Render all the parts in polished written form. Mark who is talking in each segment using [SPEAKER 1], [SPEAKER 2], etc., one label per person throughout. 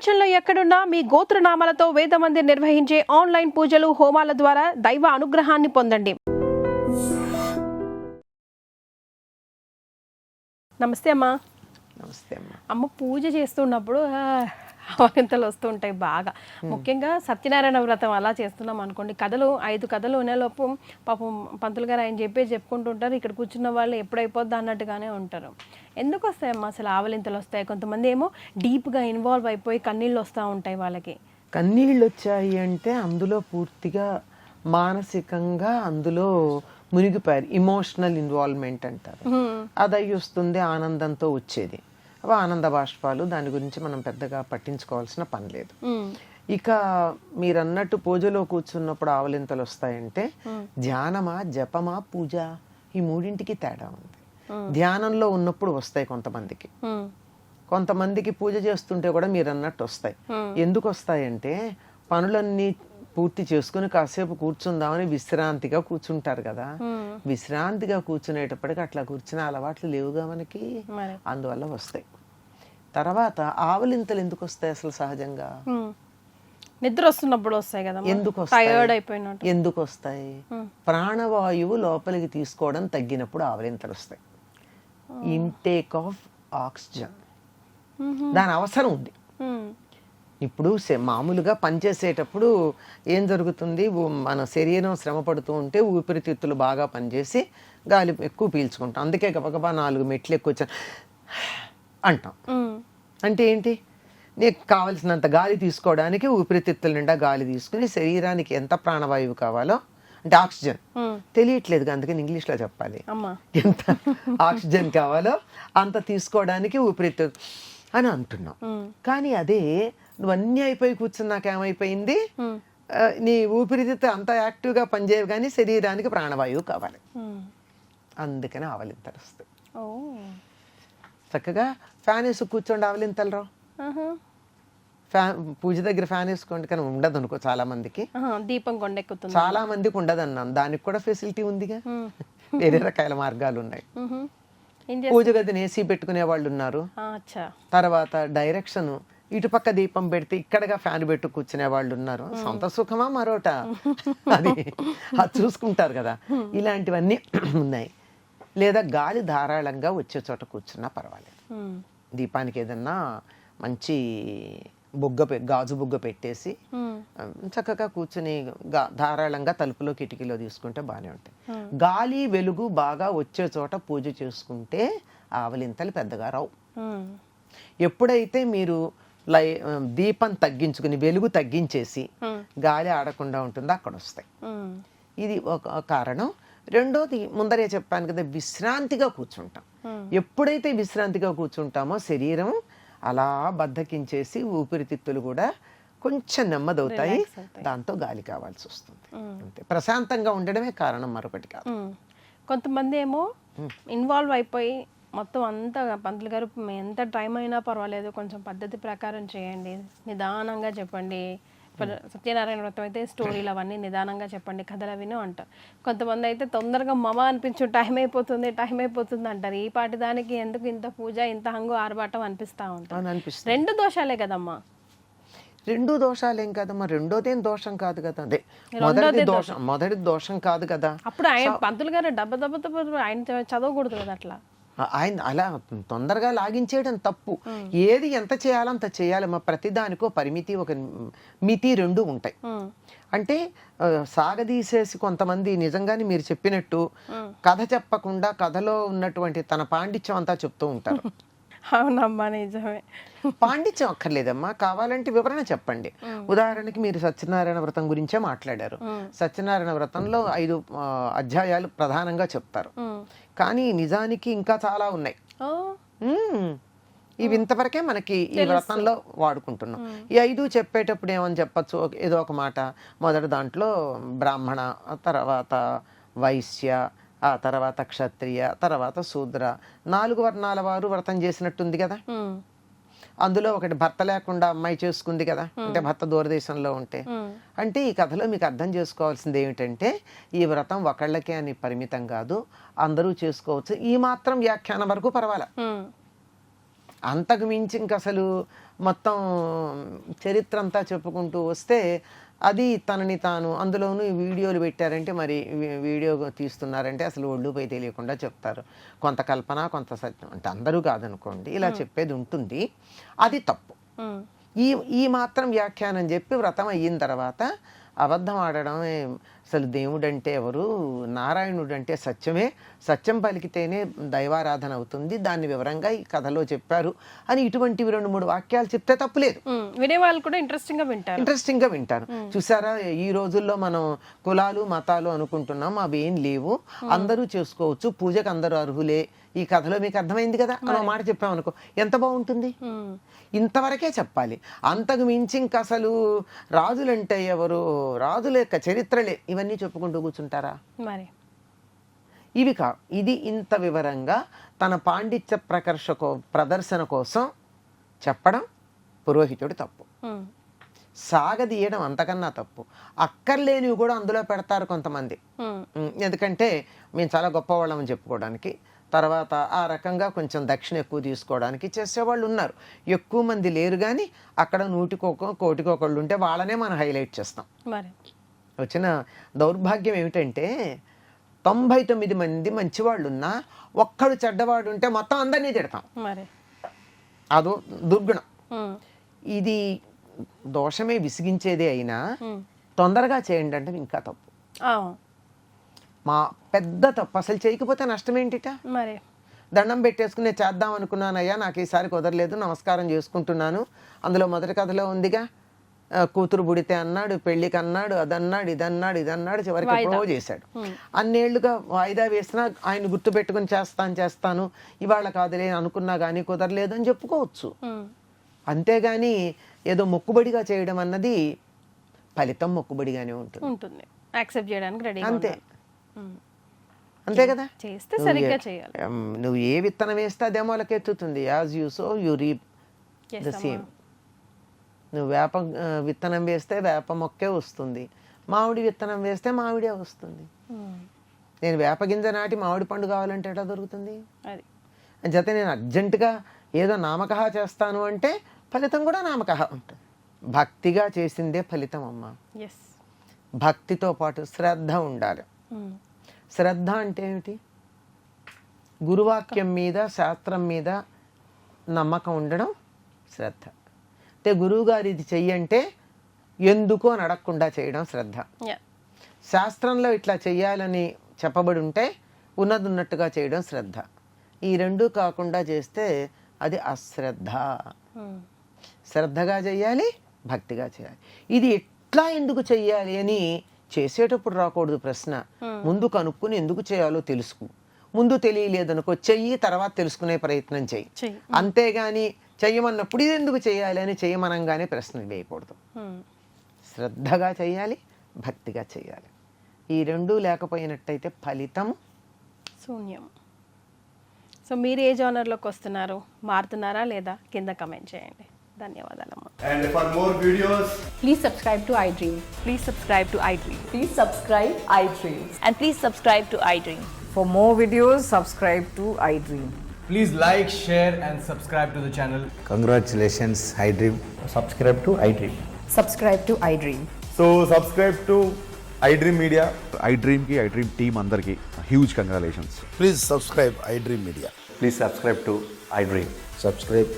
[SPEAKER 1] ప్రపంచంలో ఎక్కడున్నా మీ గోత్రనామాలతో వేదమందిర్ నిర్వహించే ఆన్లైన్ పూజలు హోమాల ద్వారా దైవ అనుగ్రహాన్ని పొందండి. నమస్తే అమ్మా.
[SPEAKER 2] నమస్తే అమ్మా.
[SPEAKER 1] అమ్మ పూజ చేస్తున్నప్పుడు ఆవలింతలు వస్తూ ఉంటాయి బాగా. ముఖ్యంగా సత్యనారాయణ వ్రతం అలా చేస్తున్నాం అనుకోండి, కథలు 5 కథలు ఉన్నలోపు పాపం పంతులు గారు ఆయన చెప్పుకుంటూ ఉంటారు, ఇక్కడ కూర్చున్న వాళ్ళు ఎప్పుడైపోద్ది అన్నట్టుగానే ఉంటారు. ఎందుకు వస్తాయమ్మా అసలు ఆవలింతలు వస్తాయి? కొంతమంది ఏమో డీప్గా ఇన్వాల్వ్ అయిపోయి కన్నీళ్ళు వస్తూ ఉంటాయి వాళ్ళకి.
[SPEAKER 2] కన్నీళ్ళు వచ్చాయి అంటే అందులో పూర్తిగా మానసికంగా అందులో మునిగిపోయారు. ఇమోషనల్ ఇన్వాల్వ్మెంట్ అంటారు. అది అయ్యి వస్తుంది, ఆనందంతో వచ్చేది. అవి ఆనంద బాష్పాలు, దాని గురించి మనం పెద్దగా పట్టించుకోవాల్సిన పని లేదు. ఇక మీరు అన్నట్టు పూజలో కూర్చున్నప్పుడు ఆవలింతలు వస్తాయంటే ధ్యానమా, జపమా, పూజ, ఈ మూడింటికి తేడా ఉంది. ధ్యానంలో ఉన్నప్పుడు వస్తాయి కొంతమందికి, కొంతమందికి పూజ చేస్తుంటే కూడా మీరు అన్నట్టు వస్తాయి. ఎందుకు వస్తాయంటే పనులన్నీ పూర్తి చేసుకుని కాసేపు కూర్చుందామని విశ్రాంతిగా కూర్చుంటారు కదా. విశ్రాంతిగా కూర్చునేటప్పటికి అట్లా కూర్చునే అలవాట్లు లేవుగా మనకి, అందువల్ల వస్తాయి. తర్వాత ఆవలింతలు ఎందుకు వస్తాయి అసలు సహజంగా?
[SPEAKER 1] నిద్ర వస్తున్నప్పుడు వస్తాయి కదా.
[SPEAKER 2] ఎందుకు వస్తాయి? ఎందుకు వస్తాయి? ప్రాణవాయువు లోపలికి తీసుకోవడం తగ్గినప్పుడు ఆవలింతలు వస్తాయి. ఇంటేక్ ఆఫ్ ఆక్సిజన్, దాని అవసరం ఉంది. ఇప్పుడు మామూలుగా పనిచేసేటప్పుడు ఏం జరుగుతుంది, మన శరీరం శ్రమ పడుతూ ఉంటే ఊపిరితిత్తులు బాగా పనిచేసి గాలి ఎక్కువ పీల్చుకుంటాం. అందుకే గబగబా 4 మెట్లు ఎక్కువ వచ్చాను అంటాం. అంటే ఏంటి, నీకు కావలసినంత గాలి తీసుకోవడానికి ఊపిరితిత్తుల నిండా గాలి తీసుకుని శరీరానికి ఎంత ప్రాణవాయువు కావాలో, అంటే ఆక్సిజన్ తెలియట్లేదు అందుకని ఇంగ్లీష్లో చెప్పాలి, ఎంత ఆక్సిజన్ కావాలో అంత తీసుకోవడానికి ఊపిరితిత్తు అని అంటున్నాం. కానీ అదే నువ్వన్నీ అయిపోయి కూర్చున్నాక ఏమైపోయింది, నీ ఊపిరితిత్తు అంత యాక్టివ్గా పనిచేయవు కానీ శరీరానికి ప్రాణవాయువు కావాలి. అందుకని ఆవలింతలు వస్తాయి. చక్కగా ఫ్యాన్ వేసి కూర్చోండి, ఆవలింతలు రావు. పూజ దగ్గర ఫ్యాన్ వేసుకోండి, కానీ ఉండదు అనుకో చాలా మందికి.
[SPEAKER 1] దీపం కొండెక్కుతుంది,
[SPEAKER 2] చాలా మందికి ఉండదు అన్నాను. దానికి కూడా ఫెసిలిటీ ఉందిగా, వేరే రకాల మార్గాలు ఉన్నాయి. పూజ గదిని ఏసీ పెట్టుకునే వాళ్ళు ఉన్నారు. తర్వాత డైరెక్షన్ ఇటుపక్క దీపం పెడితే ఇక్కడగా ఫ్యాన్ పెట్టు కూర్చునే వాళ్ళు ఉన్నారు. సొంత సుఖమా మరోట, అది చూసుకుంటారు కదా. ఇలాంటివన్నీ ఉన్నాయి. లేదా గాలి ధారాళంగా వచ్చే చోట కూర్చున్నా పర్వాలేదు. దీపానికి ఏదన్నా మంచి గాజు బుగ్గ పెట్టేసి చక్కగా కూర్చుని ధారాళంగా తలుపులో కిటికీలో తీసుకుంటే బాగానే ఉంటాయి. గాలి వెలుగు బాగా వచ్చే చోట పూజ చేసుకుంటే ఆవలింతలు పెద్దగా రావు. ఎప్పుడైతే మీరు దీపం తగ్గించుకుని వెలుగు తగ్గించేసి గాలి ఆడకుండా ఉంటుందో అక్కడ వస్తాయి. ఇది ఒక కారణం. రెండోది ముందరే చెప్పాను కదా, విశ్రాంతిగా కూర్చుంటాం. ఎప్పుడైతే విశ్రాంతిగా కూర్చుంటామో శరీరం అలా బద్ధకించేసి ఊపిరితిత్తులు కూడా కొంచెం నెమ్మదవుతాయి. దాంతో గాలి కావాల్సి వస్తుంది. అంతే, ప్రశాంతంగా ఉండడమే కారణం, మరొకటి కాదు.
[SPEAKER 1] కొంతమంది ఏమో ఇన్వాల్వ్ అయిపోయి మొత్తం అంతా పంతులు గారు ఎంత టైం అయినా పర్వాలేదు, కొంచెం పద్ధతి ప్రకారం చేయండి, నిదానంగా చెప్పండి. సత్యనారాయణ వ్రతం అయితే స్టోరీలు అవన్నీ నిదానంగా చెప్పండి, కథలు అవినో అంటారు. కొంతమంది అయితే తొందరగా టైం అయిపోతుంది అంటారు. ఈ పాటి దానికి ఎందుకు ఇంత పూజ, ఇంత హంగు ఆర్భాటం అనిపిస్తూ ఉంటుంది. 2 దోషాలే కదమ్మా.
[SPEAKER 2] 2 దోషాలేం కదమ్మా. రెండోదేం దోషం కాదు కదా. అదే మొదటి దోషం కాదు కదా.
[SPEAKER 1] అప్పుడు ఆయన పంతులు గారు ఆయన చదవకూడదు కదా అట్లా.
[SPEAKER 2] ఆయన అలా తొందరగా లాగించేయడం తప్పు. ఏది ఎంత చేయాలో అంత చేయాలి. మా ప్రతిదానికో పరిమితి, ఒక మితి 2 ఉంటాయి. అంటే సాగదీసేసి కొంతమంది నిజంగానే మీరు చెప్పినట్టు కథ చెప్పకుండా కథలో ఉన్నటువంటి తన పాండిత్యం అంతా చెప్తూ ఉంటారు.
[SPEAKER 1] అవునమ్మా, నిజమే.
[SPEAKER 2] పాండిత్యం అక్కర్లేదమ్మా, కావాలంటే వివరణ చెప్పండి. ఉదాహరణకి మీరు సత్యనారాయణ వ్రతం గురించే మాట్లాడారు. సత్యనారాయణ వ్రతంలో 5 అధ్యాయాలు ప్రధానంగా చెప్తారు. కానీ నిజానికి ఇంకా చాలా ఉన్నాయి. ఇవి ఇంతవరకే మనకి ఈ వ్రతంలో వాడుకుంటున్నాం. ఈ 5 చెప్పేటప్పుడు ఏమని చెప్పచ్చు, ఏదో ఒక మాట. మొదటి దాంట్లో బ్రాహ్మణ, తర్వాత వైశ్య, ఆ తర్వాత క్షత్రియ, తర్వాత శూద్ర, 4 వర్ణాల వారు వ్రతం చేసినట్టుంది కదా. అందులో ఒకటి భర్త లేకుండా అమ్మాయి చేసుకుంది కదా, అంటే భర్త దూరదేశంలో ఉంటే. అంటే ఈ కథలో మీకు అర్థం చేసుకోవాల్సింది ఏమిటంటే, ఈ వ్రతం ఒకళ్ళకే అని పరిమితం కాదు, అందరూ చేసుకోవచ్చు. ఈ మాత్రం వ్యాఖ్యానం వరకు పర్వాలా. అంతకు మించి ఇంక అసలు మొత్తం చరిత్ర అంతా చెప్పుకుంటూ వస్తే అది తనని తాను అందులోనూ ఈ వీడియోలు పెట్టారంటే మరి వీడియో తీస్తున్నారంటే అసలు ఒళ్ళుపై తెలియకుండా చెప్తారు. కొంత కల్పన కొంత సత్యం, అంటే అందరూ కాదనుకోండి, ఇలా చెప్పేది ఉంటుంది. అది తప్పు. ఈ మాత్రం వ్యాఖ్యానం చెప్పి వ్రతం అయిన తర్వాత అబద్ధం ఆడడం, అసలు దేవుడంటే ఎవరు, నారాయణుడు అంటే సత్యమే, సత్యం పలికితేనే దైవారాధన అవుతుంది, దాన్ని వివరంగా ఈ కథలో చెప్పారు అని ఇటువంటివి 2-3 వాక్యాలు చెప్తే తప్పులేదు.
[SPEAKER 1] వినేవాళ్ళు కూడా ఇంట్రెస్టింగ్ గా వింటారు. చూసారా, ఈ రోజుల్లో మనం కులాలు మతాలు అనుకుంటున్నాం, అవి ఏం లేవు, అందరూ చేసుకోవచ్చు, పూజకు అందరూ అర్హులే, ఈ కథలో మీకు అర్థమైంది కదా అని మాట చెప్పామనుకో, ఎంత బాగుంటుంది. ఇంతవరకే చెప్పాలి. అంతకు మించి ఇంక అసలు రాజులంటే ఎవరు, రాజుల యొక్క చరిత్రలే ఇవన్నీ చెప్పుకుంటూ కూర్చుంటారా? మరి
[SPEAKER 2] ఇవి ఇది ఇంత వివరంగా తన పాండిత్య ప్రదర్శన కోసం చెప్పడం పురోహితుడు తప్పు. సాగదీయడం అంతకన్నా తప్పు. అక్కర్లేనివి కూడా అందులో పెడతారు కొంతమంది. ఎందుకంటే మేము చాలా గొప్పవాళ్ళమని చెప్పుకోవడానికి, తర్వాత ఆ రకంగా కొంచెం దక్షిణ ఎక్కువ తీసుకోవడానికి చేసేవాళ్ళు ఉన్నారు. ఎక్కువ మంది లేరు, కానీ అక్కడ 100 కోటికొకళ్ళు ఉంటే వాళ్ళనే మనం హైలైట్ చేస్తాం. వచ్చిన దౌర్భాగ్యం ఏమిటంటే 99 మంది మంచివాళ్ళు ఉన్నా ఒక్కడు చెడ్డవాడు ఉంటే మొత్తం అందరినీ తిడతాం. అదో దుర్గుణం. ఇది దోషమే, విసిగించేదే అయినా తొందరగా చేయండి అంటే ఇంకా తప్పు. మా పెద్ద తప్పు. అసలు చేయకపోతే నష్టం ఏంటిట? దండం పెట్టేసుకుని చేద్దాం అనుకున్నానయ్యా, నాకు ఈసారి కుదరలేదు, నమస్కారం చేసుకుంటున్నాను. అందులో మొదటి కథలో ఉందిగా, కూతురు బుడితే అన్నాడు, పెళ్లికి అన్నాడు, అదన్నాడు, ఇదన్నాడు, చివరికి ఎప్పుడో చేశాడు. అన్నేళ్లుగా వాయిదా వేసినా ఆయన గుర్తు పెట్టుకుని చేస్తాను, ఇవాళ కాదులే అనుకున్నా కానీ కుదరలేదు అని చెప్పుకోవచ్చు. అంతేగాని ఏదో మొక్కుబడిగా చేయడం అన్నది ఫలితం మొక్కుబడిగానే ఉంటుంది.
[SPEAKER 1] యాక్సెప్ట్ చేయడానికి రెడీ.
[SPEAKER 2] అంతే కదా.
[SPEAKER 1] చేస్తే సరిగ్గా చేయాలి.
[SPEAKER 2] నువ్వు ఏ విత్తనం వేస్తే అదే మొలకెత్తుతుంది. As you sow you reap the same. నువ్వు వేప విత్తనం వేస్తే వేప మొక్కే వస్తుంది, మామిడి విత్తనం వేస్తే మామిడే వస్తుంది. నేను వేప గింజ నాటి మామిడి పండు కావాలంటే ఎట్లా దొరుకుతుంది? అది అంచేత నేను అర్జెంటుగా ఏదో నామకహ చేస్తాను అంటే ఫలితం కూడా నామకహ ఉంటుంది. భక్తిగా చేసిందే ఫలితం అమ్మ. భక్తితో పాటు శ్రద్ధ ఉండాలి. శ్రద్ధ అంటే ఏమిటి? గురువాక్యం మీద, శాస్త్రం మీద నమ్మకం ఉండడం శ్రద్ధ. అంటే గురువుగారు ఇది చెయ్యంటే ఎందుకు అని అడగకుండా చేయడం శ్రద్ధ. శాస్త్రంలో ఇట్లా చెయ్యాలని చెప్పబడి ఉంటే ఉన్నట్టుగా చేయడం శ్రద్ధ. ఈ రెండూ కాకుండా చేస్తే అది అశ్రద్ధ. శ్రద్ధగా చెయ్యాలి, భక్తిగా చేయాలి. ఇది ఎట్లా ఎందుకు చెయ్యాలి అని చేసేటప్పుడు రాకూడదు ప్రశ్న. ముందు కనుక్కుని ఎందుకు చేయాలో తెలుసుకో. ముందు తెలియలేదనుకో, చెయ్యి, తర్వాత తెలుసుకునే ప్రయత్నం చెయ్యి. అంతేగాని చెయ్యమన్నప్పుడు ఇది ఎందుకు చేయాలి అని చెయ్యమనంగానే ప్రశ్న వేయకూడదు. శ్రద్ధగా చెయ్యాలి, భక్తిగా చెయ్యాలి. ఈ రెండూ లేకపోయినట్టయితే ఫలితం
[SPEAKER 1] శూన్యం. సో మీరు ఏ జోనర్లోకి వస్తున్నారు, మారుతున్నారా లేదా, కింద కమెంట్ చేయండి. ధన్యవాదాలమ్మా.
[SPEAKER 3] And for more videos,
[SPEAKER 4] please subscribe to iDream.
[SPEAKER 5] Please subscribe to iDream.
[SPEAKER 4] Please subscribe iDream.
[SPEAKER 5] And please subscribe to iDream.
[SPEAKER 6] For more videos, subscribe to iDream.
[SPEAKER 3] please like, share and subscribe to the channel.
[SPEAKER 7] Congratulations, iDream.
[SPEAKER 8] Subscribe to iDream.
[SPEAKER 4] Subscribe to iDream.
[SPEAKER 8] So subscribe to iDream Media.
[SPEAKER 9] iDream ki iDream team andarki huge congratulations.
[SPEAKER 7] Please subscribe iDream Media.
[SPEAKER 8] Please subscribe to iDream.
[SPEAKER 7] Subscribe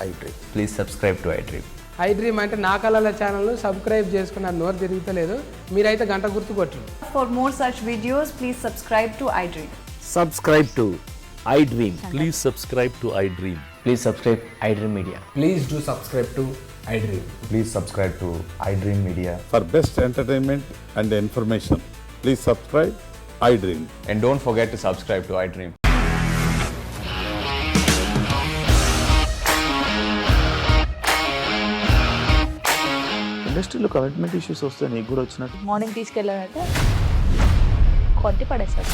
[SPEAKER 7] iDream.
[SPEAKER 8] Please subscribe to iDream.
[SPEAKER 10] iDream అంటే నా కళల channel subscribe చేసుకున్న నోరు తిరుగుతలేదు, మీరైతే గంట గుర్తు కొట్టండి.
[SPEAKER 4] For more such videos, please subscribe to iDream.
[SPEAKER 11] Subscribe to iDream.
[SPEAKER 12] Please subscribe to iDream.
[SPEAKER 8] Please subscribe iDream Media.
[SPEAKER 10] Please do subscribe to iDream.
[SPEAKER 8] Please subscribe to iDream Media.
[SPEAKER 9] For best entertainment and information, please subscribe iDream.
[SPEAKER 8] And don't forget to subscribe to iDream.
[SPEAKER 11] ఇండస్ట్రీలో commitment issues వస్తే నీకు కూడా వచ్చినట్టు
[SPEAKER 5] morning తీసుకెళ్ళాలంటే కొట్టి పడేస్తారు.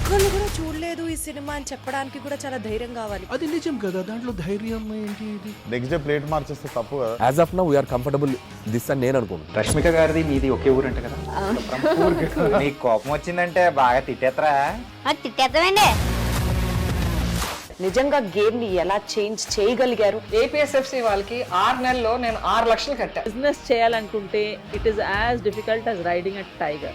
[SPEAKER 6] కళ్ళు కూడా చూడలేదు. చూడలేదు ఈ సినిమా అని చెప్పడానికి కూడా చాలా ధైర్యం కావాలి.
[SPEAKER 12] అది నిజం కదా, దాంట్లో ధైర్యం ఏంటి? ఇది
[SPEAKER 9] నెక్స్ట్ డే ప్లేట్ మార్చేస్తే తప్పు కదా.
[SPEAKER 12] As of now we are comfortable this అని నేను అనుకుంటున్నాను.
[SPEAKER 8] రష్మిక గారిది మీది ఒకే ఊరంట కదా?
[SPEAKER 7] నీకు కోపం వచ్చిందంటే బాగా తిట్టేత్తరా?
[SPEAKER 5] తిట్టేద్దామండి.
[SPEAKER 6] నిజంగా గేమ్ ని ఎలా చేంజ్ చేయగలిగారు?
[SPEAKER 10] ఏపీఎస్ఎఫ్సి వాళ్ళకి 6 నెలల్లో నేను 6 లక్షలు కట్టా.
[SPEAKER 5] బిజినెస్ చేయాలనుకుంటే it is as difficult as riding a tiger.